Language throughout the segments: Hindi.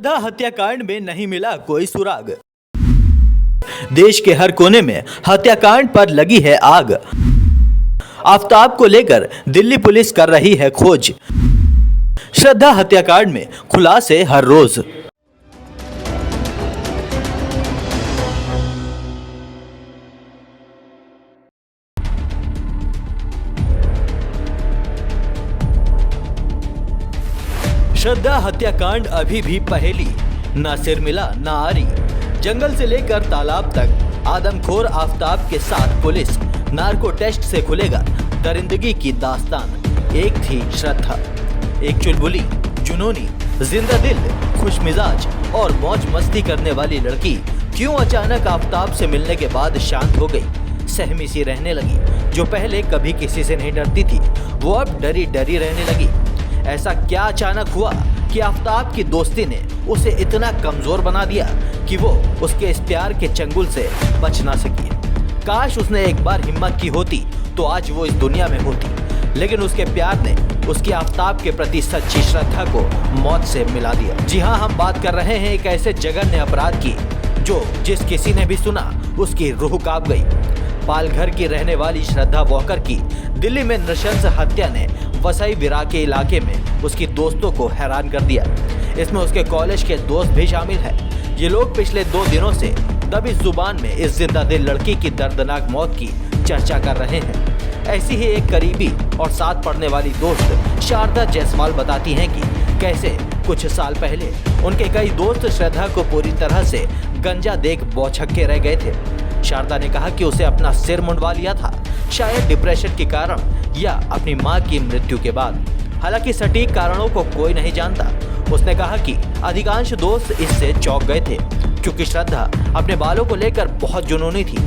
श्रद्धा हत्याकांड में नहीं मिला कोई सुराग। देश के हर कोने में हत्याकांड पर लगी है आग। आफताब को लेकर दिल्ली पुलिस कर रही है खोज। श्रद्धा हत्याकांड में खुलासे हर रोज। श्रद्धा हत्याकांड अभी भी पहेली, ना सिर मिला ना आरी। जंगल से लेकर तालाब तक आदमखोर आफताब के साथ पुलिस नार्को टेस्ट से खुलेगा दरिंदगी की दास्तान। एक थी श्रद्धा, एक चुलबुली, जुनूनी, जिंदा दिल, खुशमिजाज और मौज मस्ती करने वाली लड़की क्यों अचानक आफताब से मिलने के बाद शांत हो गई, सहमी सी रहने लगी। जो पहले कभी किसी से नहीं डरती थी वो अब डरी डरी रहने लगी। ऐसा क्या अचानक हुआ कि आफताब की दोस्ती ने उसे इतना कमजोर बना दिया कि वो उसके इस प्यार के चंगुल से बच ना सकी। काश उसने एक बार हिम्मत की होती तो आज वो इस दुनिया में होती, लेकिन उसके प्यार ने उसकी आफताब के प्रति सच्ची श्रद्धा को मौत से मिला दिया। जी हाँ, हम बात कर रहे हैं एक ऐसे जघन्य अपराध की जो जिस किसी ने भी सुना उसकी रूह कांप गई। पालघर की रहने वाली श्रद्धा वॉकर की दिल्ली में नृशंस हत्या ने वसई विरा के इलाके में उसकी दोस्तों को हैरान कर दिया। इसमें उसके कॉलेज के दोस्त भी शामिल हैं। ये लोग पिछले 2 दिनों से दबी जुबान में इस जिंदा दिल लड़की की दर्दनाक मौत की चर्चा कर रहे हैं। ऐसी ही एक करीबी और साथ पढ़ने वाली दोस्त शारदा जायसवाल बताती हैं कि कैसे कुछ साल पहले उनके कई दोस्त श्रद्धा को पूरी तरह से गंजा देख बौछक्के रह गए थे। शारदा ने कहा कि उसे अपना सिर मुंडवा लिया था, शायद डिप्रेशन के कारण या अपनी मां की मृत्यु के बाद। हालांकि सटीक कारणों को कोई नहीं जानता। उसने कहा कि अधिकांश दोस्त इससे चौंक गए थे क्योंकि श्रद्धा अपने बालों को लेकर बहुत जुनूनी थी,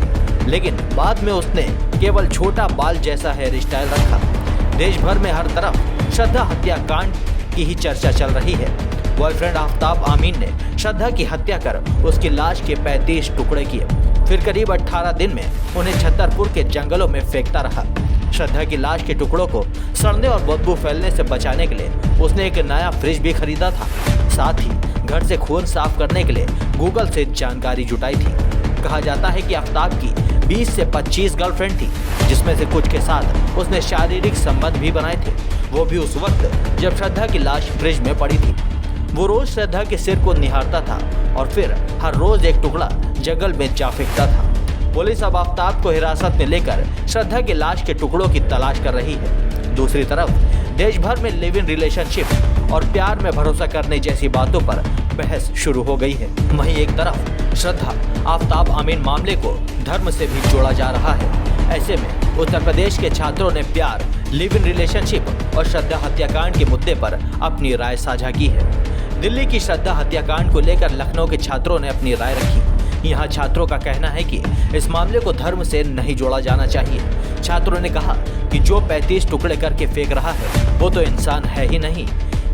लेकिन बाद में उसने केवल छोटा बाल जैसा हेयर स्टाइल रखा। देश भर में हर तरफ श्रद्धा हत्याकांड की ही चर्चा चल रही है। बॉयफ्रेंड आफताब आमीन ने श्रद्धा की हत्या कर उसकी लाश के 35 टुकड़े किए, फिर करीब 18 दिन में उन्हें छतरपुर के जंगलों में फेंकता रहा। श्रद्धा की लाश के टुकड़ों को सड़ने और बदबू फैलने से बचाने के लिए उसने एक नया फ्रिज भी खरीदा था। साथ ही घर से खून साफ करने के लिए गूगल से जानकारी जुटाई थी। कहा जाता है कि आफताब की 20 से 25 गर्लफ्रेंड थी, जिसमें से कुछ के साथ उसने शारीरिक संबंध भी बनाए थे, वो भी उस वक्त जब श्रद्धा की लाश फ्रिज में पड़ी थी। वो रोज श्रद्धा के सिर को निहारता था और फिर हर रोज एक टुकड़ा जंगल में जा फेंकता था। पुलिस अब आफताब को हिरासत में लेकर श्रद्धा की लाश के टुकड़ों की तलाश कर रही है। दूसरी तरफ देश भर में लिव इन रिलेशनशिप और प्यार में भरोसा करने जैसी बातों पर बहस शुरू हो गई है। वहीं एक तरफ श्रद्धा आफताब आमीन मामले को धर्म से भी जोड़ा जा रहा है। ऐसे में उत्तर प्रदेश के छात्रों ने प्यार, लिव इन रिलेशनशिप और श्रद्धा हत्याकांड के मुद्दे पर अपनी राय साझा की है। दिल्ली की श्रद्धा हत्याकांड को लेकर लखनऊ के छात्रों ने अपनी राय रखी। यहाँ छात्रों का कहना है कि इस मामले को धर्म से नहीं जोड़ा जाना चाहिए। छात्रों ने कहा कि जो 35 टुकड़े करके फेंक रहा है वो तो इंसान है ही नहीं।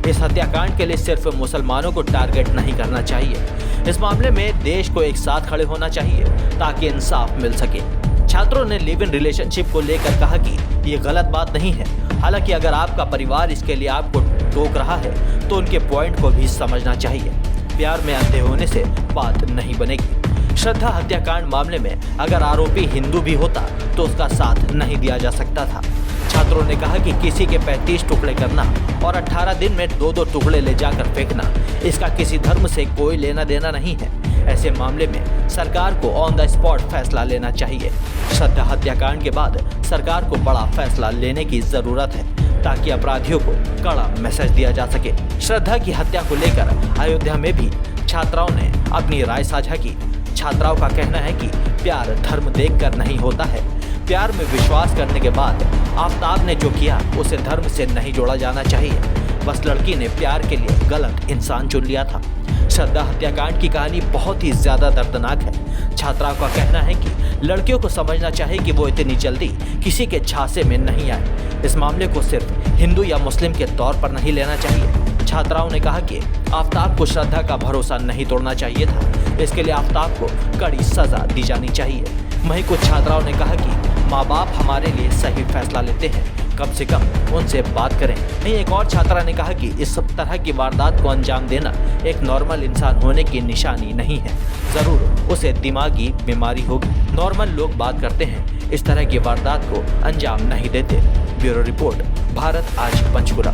इस हत्याकांड के लिए सिर्फ मुसलमानों को टारगेट नहीं करना चाहिए। इस मामले में देश को एक साथ खड़े होना चाहिए ताकि इंसाफ मिल सके। छात्रों ने लिव इन रिलेशनशिप को लेकर कहा कि ये गलत बात नहीं है। हालांकि अगर आपका परिवार इसके लिए आपको टोक रहा है तो उनके पॉइंट को भी समझना चाहिए। प्यार में अंधे होने से बात नहीं बनेगी। श्रद्धा हत्याकांड मामले में अगर आरोपी हिंदू भी होता तो उसका साथ नहीं दिया जा सकता था। छात्रों ने कहा कि किसी के 35 टुकड़े करना और 18 दिन में 2-2 टुकड़े ले जाकर फेंकना, इसका किसी धर्म से कोई लेना देना नहीं है। ऐसे मामले में सरकार को ऑन द स्पॉट फैसला लेना चाहिए। श्रद्धा हत्याकांड के बाद सरकार को बड़ा फैसला लेने की जरूरत है ताकि अपराधियों को कड़ा मैसेज दिया जा सके। श्रद्धा की हत्या को लेकर अयोध्या में भी छात्राओं ने अपनी राय साझा की। छात्राओं का कहना है कि प्यार धर्म देखकर नहीं होता है। प्यार में विश्वास करने के बाद आफताब ने जो किया उसे धर्म से नहीं जोड़ा जाना चाहिए। बस लड़की ने प्यार के लिए गलत इंसान चुन लिया था। श्रद्धा हत्याकांड की कहानी बहुत ही ज्यादा दर्दनाक है। छात्राओं का कहना है कि लड़कियों को समझना चाहिए कि वो इतनी जल्दी किसी के झांसे में नहीं आए। इस मामले को सिर्फ हिंदू या मुस्लिम के तौर पर नहीं लेना चाहिए। छात्राओं ने कहा कि आफताब को श्रद्धा का भरोसा नहीं तोड़ना चाहिए था। इसके लिए आफताब को कड़ी सजा दी जानी चाहिए। वहीं कुछ छात्राओं ने कहा कि माँ बाप हमारे लिए सही फैसला लेते हैं, कम से कम उनसे बात करें। वहीं एक और छात्रा ने कहा कि इस तरह की वारदात को अंजाम देना एक नॉर्मल इंसान होने की निशानी नहीं है, जरूर उसे दिमागी बीमारी होगी। नॉर्मल लोग बात करते हैं, इस तरह की वारदात को अंजाम नहीं देते। ब्यूरो रिपोर्ट, भारत आज, पंचकुला।